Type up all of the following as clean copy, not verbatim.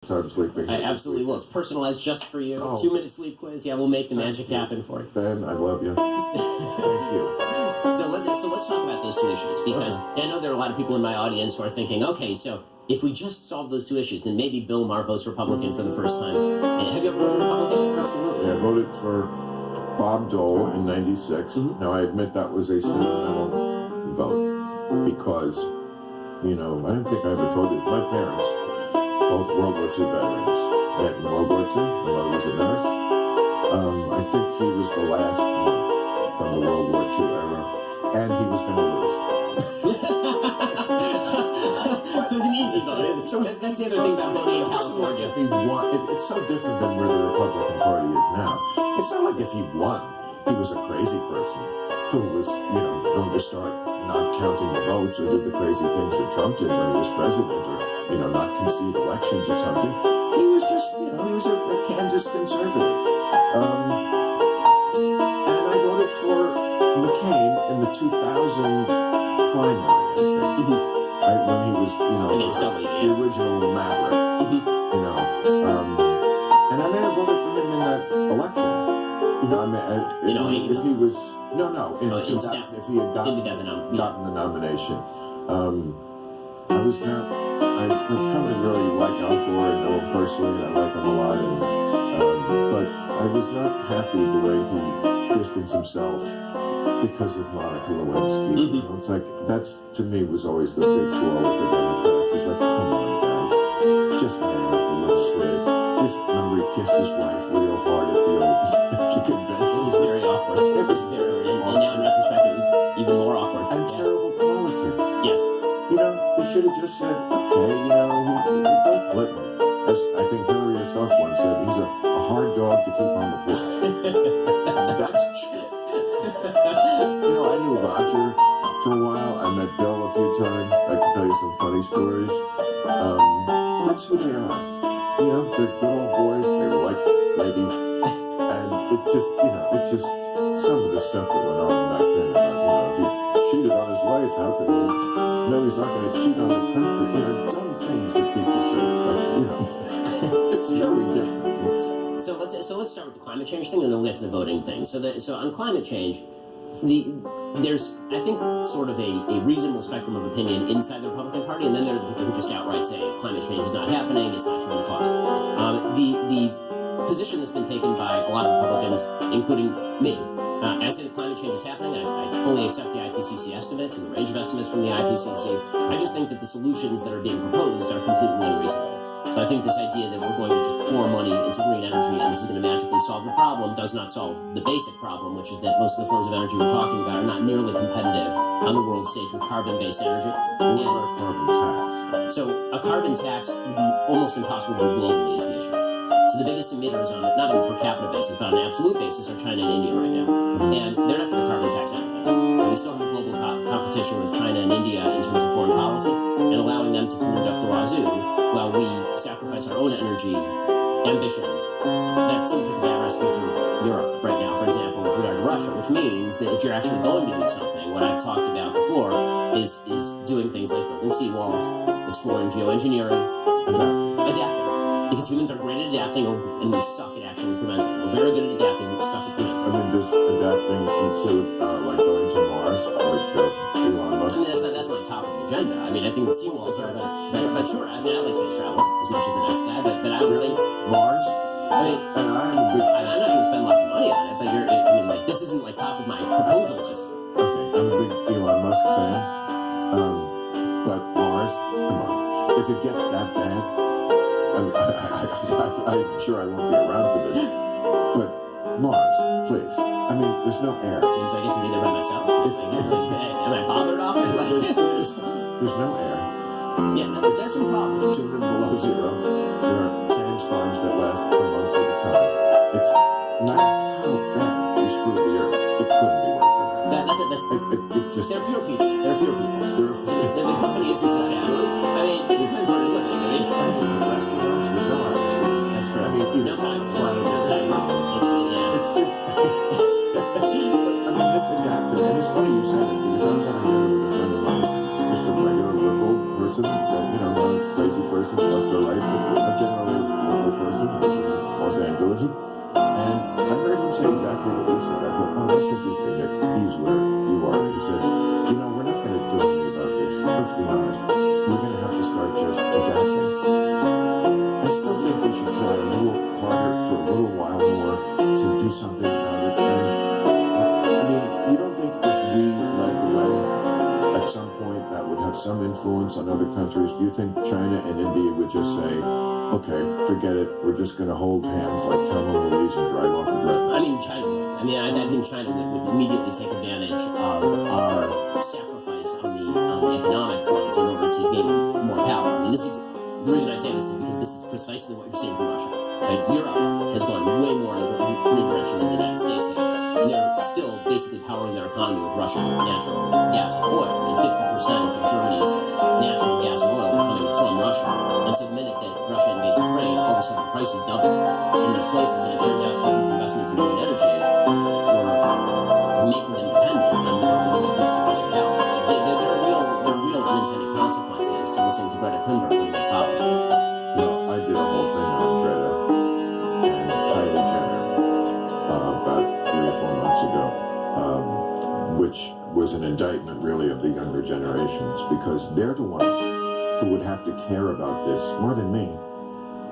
time sleeping. I absolutely will. It's personalized just for you. Oh. 2-minute sleep quiz. Yeah, we'll make the magic happen for you. Ben, I love you. Thank you. So let's talk about those two issues, because I know there are a lot of people in my audience who are thinking, okay, so if we just solve those two issues, then maybe Bill Maher votes Republican for the first time. Have you ever voted Republican? Absolutely. I voted for Bob Dole in '96. Now, I admit that was a sentimental vote because, you know, I don't think I ever told you, my parents, both World War II veterans, met in World War II. My mother was a nurse. I think he was the last one from the World War II era, and he was going to lose. So it's an easy vote, isn't it? So that's the other thing about voting in California. If he won, it's so different than where the Republican Party is now. It's not like if he won, he was a crazy person who was, you know, going to start not counting the votes or did the crazy things that Trump did when he was president, or, you know, not concede elections or something. He was just, you know, he was a Kansas conservative. And I voted for McCain in the 2000 primary, I think. Right, when he was, you know, the original Maverick, you know, and I may have voted for him in that election. I mean, if he was, in 2000, if he had gotten the nomination, I was not. I've come to really like Al Gore and know him personally, and I like him a lot, but I was not happy the way he distanced himself because of Monica Lewinsky. You know, it's like, that's, to me, was always the big flaw with the Democrats. It's like, come on, guys, just man up a little bit. Just remember, he kissed his wife real hard at the convention. It was very awkward. It was very awkward. And now, in retrospect, it was even more awkward. And terrible politics. Yes. You know, they should have just said, okay, you know, Bill Clinton, as I think Hillary herself once said, he's a hard dog to keep on the porch. That's true. You know, I knew Roger for a while. I met Bill a few times. I can tell you some funny stories. That's who they are. You know, they're good old boys. They like ladies. And it's just some of the stuff that went on back then about, you know, if he cheated on his wife, how can he know he's not going to cheat on the country? You know, dumb things that people say. Like, you know, it's very different. So let's start with the climate change thing, and then we'll get to the voting thing. So on climate change, there's, I think, sort of a reasonable spectrum of opinion inside the Republican Party, and then there are the people who just outright say climate change is not happening, it's not human cause. The position that's been taken by a lot of Republicans, including me, I say that climate change is happening. I fully accept the IPCC estimates and the range of estimates from the IPCC. I just think that the solutions that are being proposed are completely unreasonable. So I think this idea that we're going to just pour money into green energy and this is going to magically solve the problem does not solve the basic problem, which is that most of the forms of energy we're talking about are not nearly competitive on the world stage with carbon-based energy. What about a carbon tax? So a carbon tax would be almost impossible to do globally is the issue. So the biggest emitters on, not on a per capita basis, but on an absolute basis, are China and India right now. And they're not going to carbon tax anything. And we still have a global competition with China and India in terms of foreign policy, and allowing them to pollute up the wazoo while we sacrifice our own energy ambitions. That seems like a bad recipe for Europe right now, for example, with regard to Russia, which means that if you're actually going to do something, what I've talked about before is doing things like building seawalls, exploring geoengineering, adapting. Because humans are great at adapting, and we suck at actually preventing. We're very good at adapting, we suck at preventing. I mean, does adapting include, like, going to Mars, like Elon Musk? I mean, that's not top of the agenda. I mean, I think that seawalls are but sure, I mean, I like space travel as much as the next guy, but I don't think... Mars? I mean, and I'm a big fan. I'm not going to spend lots of money on it, but I mean, like, this isn't, like, top of my proposal list. Okay, I'm a big Elon Musk fan, but Mars, come on. If it gets that bad... I'm sure I won't be around for this, but Mars, please. I mean, there's no air. Means I get to be there by myself. Am I bothered off it? There's no air. Yeah, no, but there's some problems. 200 below zero. There are sandstorms that last for months at a time. It's not how bad we screw the Earth. It couldn't be worse than that. It just. There are fewer people. The company isn't so bad. I mean, it depends where you're living. I mean, the restaurants with no atmosphere. That's true. I mean, either time planet or yeah. It's just. I mean, this adaptive, and it's funny you said it because I was having dinner with a friend of mine, just a regular liberal person, you know, not a crazy person, left or right, but generally nations. And I heard him say exactly what you said. I thought, oh, that's interesting that he's where you are. He said, we're not going to do anything about this. Let's be honest. We're going to have to start just adapting. I still think we should try a little harder for a little while more to do something about it. And, you don't think if we led the way at some point that would have some influence on other countries? Do you think China and India would just say, okay, forget it, we're just going to hold hands like Thelma and Louise and drive off the dragon? I mean, China would. I think China would immediately take advantage of our sacrifice on the economic front in order to gain more power. I mean, the reason I say this is because this is precisely what you're seeing from Russia. Right? Europe has gone way more in a green direction than the United States has. And they're still basically powering their economy with Russian natural gas and oil. I mean, 50% of Germany's natural gas and oil were coming from Russia. And so the minute that Russia invades Ukraine, all of a sudden the prices double in these places. And it turns out all these investments in green energy were making them dependent on more domestic Russian power. So there are real unintended consequences to listening to Greta Thunberg and their policy. Well, I did a whole thing on Greta and Kylie Jenner about 3 or 4 months ago, which was an indictment really of the younger generations, because they're the ones who would have to care about this more than me.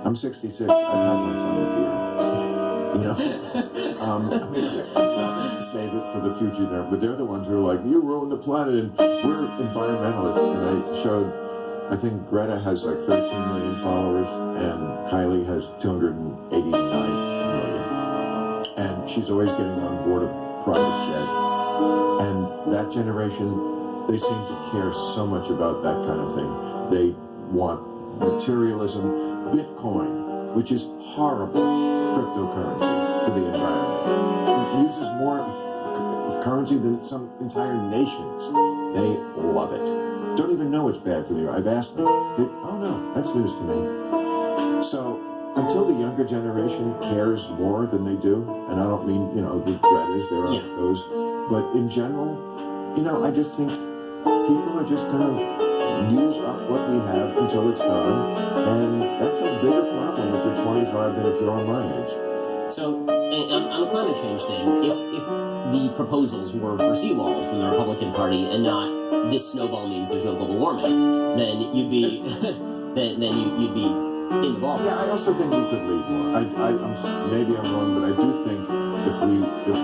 I'm 66. I've had my fun with the earth. I'm not going to save it for the future, but they're the ones who are like, you ruined the planet, and we're environmentalists. And I showed, I think Greta has like 13 million followers, and Kylie has 289 million. And she's always getting on board a private jet. And that generation, they seem to care so much about that kind of thing. They want materialism. Bitcoin, which is horrible cryptocurrency for the environment, uses more currency than some entire nations. They love it. Don't even know it's bad for the earth. I've asked them. Oh no, that's news to me. So until the younger generation cares more than they do, and I don't mean, the Gretas, there are those, but in general, I just think people are just going to use up what we have until it's gone, and that's a bigger problem if you're 25 than if you're on my age. So, on the climate change thing, if the proposals were for seawalls from the Republican Party and not this snowball means there's no global warming, then you'd be you'd be in the ballpark. Yeah, I also think we could lead more. Maybe I'm wrong, but I do think if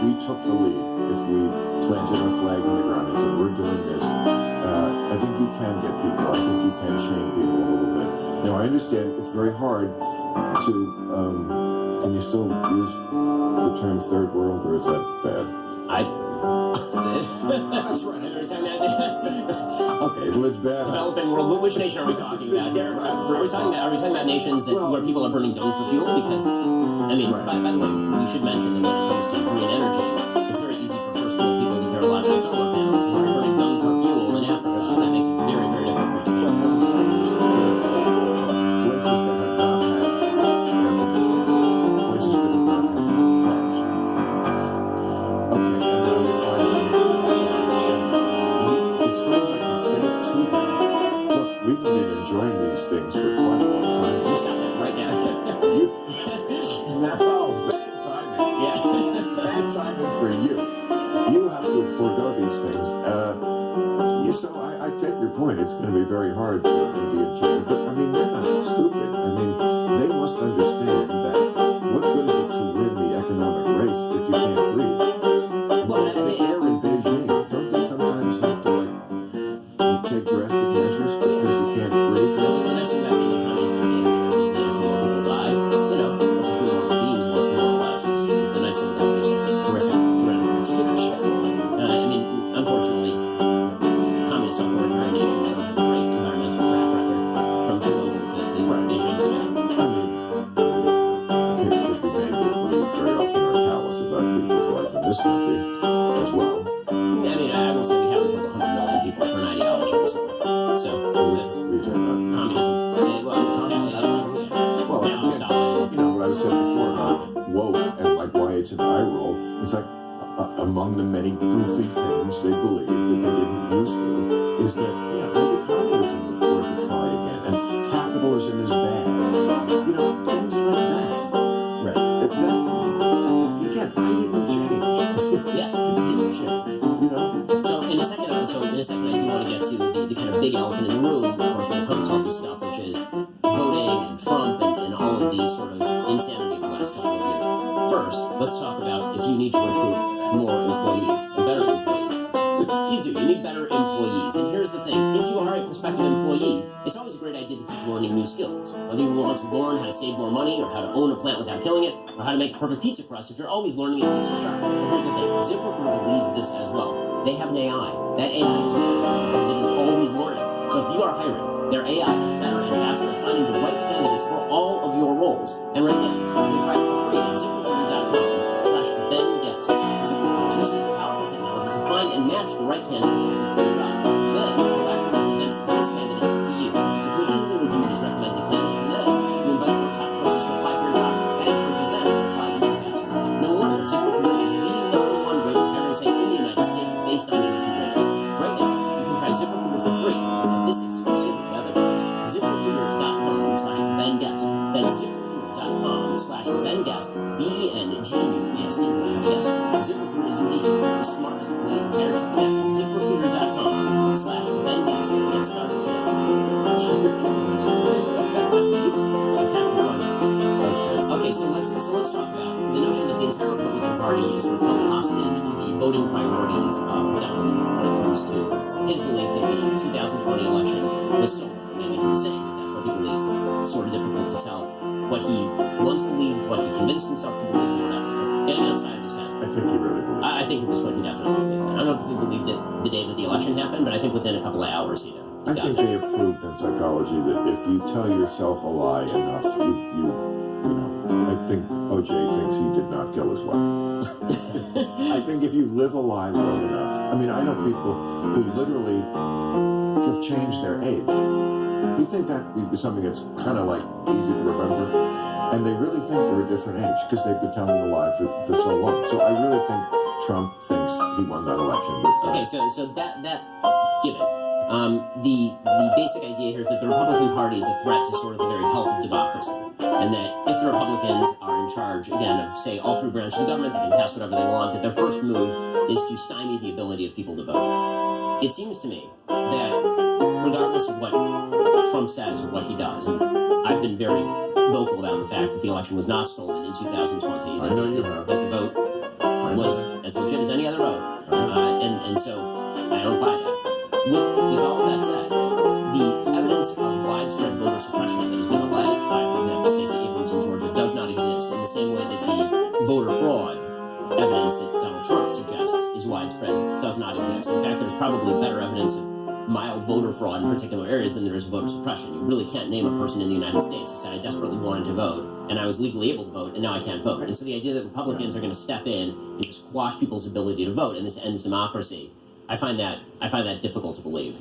we took the lead, if we planted our flag on the ground and said we're doing this, I think you can get people. I think you can shame people a little bit. Now, I understand it's very hard to. Can you still use the term third world, or is that bad? I do. That's right. Every time that okay, well, it's bad. Developing world. Which nation are we talking about here? Are we talking about nations where people are burning dung for fuel? Because by the way, we should mention that when it comes to green energy, it's very easy for first world people to care a lot about solar panels. When we're burning dung for fuel in Africa, that makes it very, very difficult for them. What I'm saying is places that have not had air conditioning, places that have not had cars. Okay, and now they finally. It's very hard to say to them, look, we've been enjoying these things for quite a long time. You stop it right now. Now, bad timing. Yeah. Bad timing for you. You have to forego these things. So I take your point. It's going to be very hard for India and China, but they're not stupid. They must understand that what good is it to win the economic race if you can't breathe? The air in Beijing, don't they sometimes have to take drastic measures because you can't breathe? The nice thing about being a communist dictatorship is that if more people die, once a few more beings, more or less, is the nice thing about being a horrific tyrannical dictatorship. Unfortunately, communist authoritarian nations don't have a great environmental track record from Chernobyl to Beijing today. The case could be made that we very often are callous about people's life in this country as well. I will say we haven't killed 100 million people for an ideology recently. So that's communism. What I said before about woke and why it's an eye roll, it's among the many goofy things they believe that they didn't used to is that, maybe communism is worth a try again, and capitalism is bad. Things like that. Right. That big elephant in the room, of course, when it comes to all this stuff, which is voting and Trump and all of these sort of insanity of the last couple of years. First, let's talk about if you need to recruit more employees and better employees. You do. You need better employees. And here's the thing. If you are a prospective employee, it's always a great idea to keep learning new skills. Whether you want to learn how to save more money or how to own a plant without killing it or how to make the perfect pizza crust, if you're always learning, it keeps you sharp. But here's the thing. ZipRecruiter believes this as well. They have an AI. That AI is magical because it is always learning. So if you are hiring, their AI gets better and faster at finding the right candidates for all of your roles. And right now, you can try it for free at ZipRecruiter.com/BenGets. ZipRecruiter uses its powerful technology to find and match the right candidates for your job. Then, proactively presents these candidates to you. You can easily review these recommended candidates, and then you invite your top choices to apply for your job. That encourages them to apply even faster. No wonder ZipRecruiter is the #1 rated hiring site in the United States based on G2 ratings. Right now, you can try ZipRecruiter for free at this exclusive web address, ZipRecruiter.com/BenGuest. That's ZipRecruiter.com/BenGuest, BenGuest, because I have a guest. ZipRecruiter is indeed the smartest way to hire. Check it out, ZipRecruiter.com/BenGuest to get started today. That's half the fun. Okay, so let's talk about the notion that the entire Republican Party is sort of held hostage to the voting priorities of Donald Trump when it comes to his belief that the 2020 election was stolen. Maybe he was saying that that's what he believes. It's sort of difficult to tell what he once believed, what he convinced himself to believe, or whatever. Getting outside of his head. I think he really believed it. I think at this point he definitely believes it. I don't know if he believed it the day that the election happened, but I think within a couple of hours he knew. I think they have proved in psychology that if you tell yourself a lie enough, you know, I think OJ thinks he did not kill his wife. I think if you live a lie long enough, I mean, I know people who literally have changed their age. You think that would be something that's kind of like easy to remember, and they really think they're a different age because they've been telling a lie for so long. So I really think Trump thinks he won that election. But, okay, so that given. The basic idea here is that the Republican Party is a threat to sort of the very health of democracy, and that if the Republicans are in charge, again, of, say, all three branches of government, they can pass whatever they want, that their first move is to stymie the ability of people to vote. It seems to me that regardless of what Trump says or what he does, and I've been very vocal about the fact that the election was not stolen in 2020, I know you have. that the vote was as legit as any other vote, and so I don't buy that. With all of that said, the evidence of widespread voter suppression that has been alleged by, for example, Stacey Abrams in Georgia does not exist in the same way that the voter fraud evidence that Donald Trump suggests is widespread does not exist. In fact, there's probably better evidence of mild voter fraud in particular areas than there is voter suppression. You really can't name a person in the United States who said, I desperately wanted to vote, and I was legally able to vote, and now I can't vote. And so the idea that Republicans are going to step in and just quash people's ability to vote, and this ends democracy, I find that difficult to believe.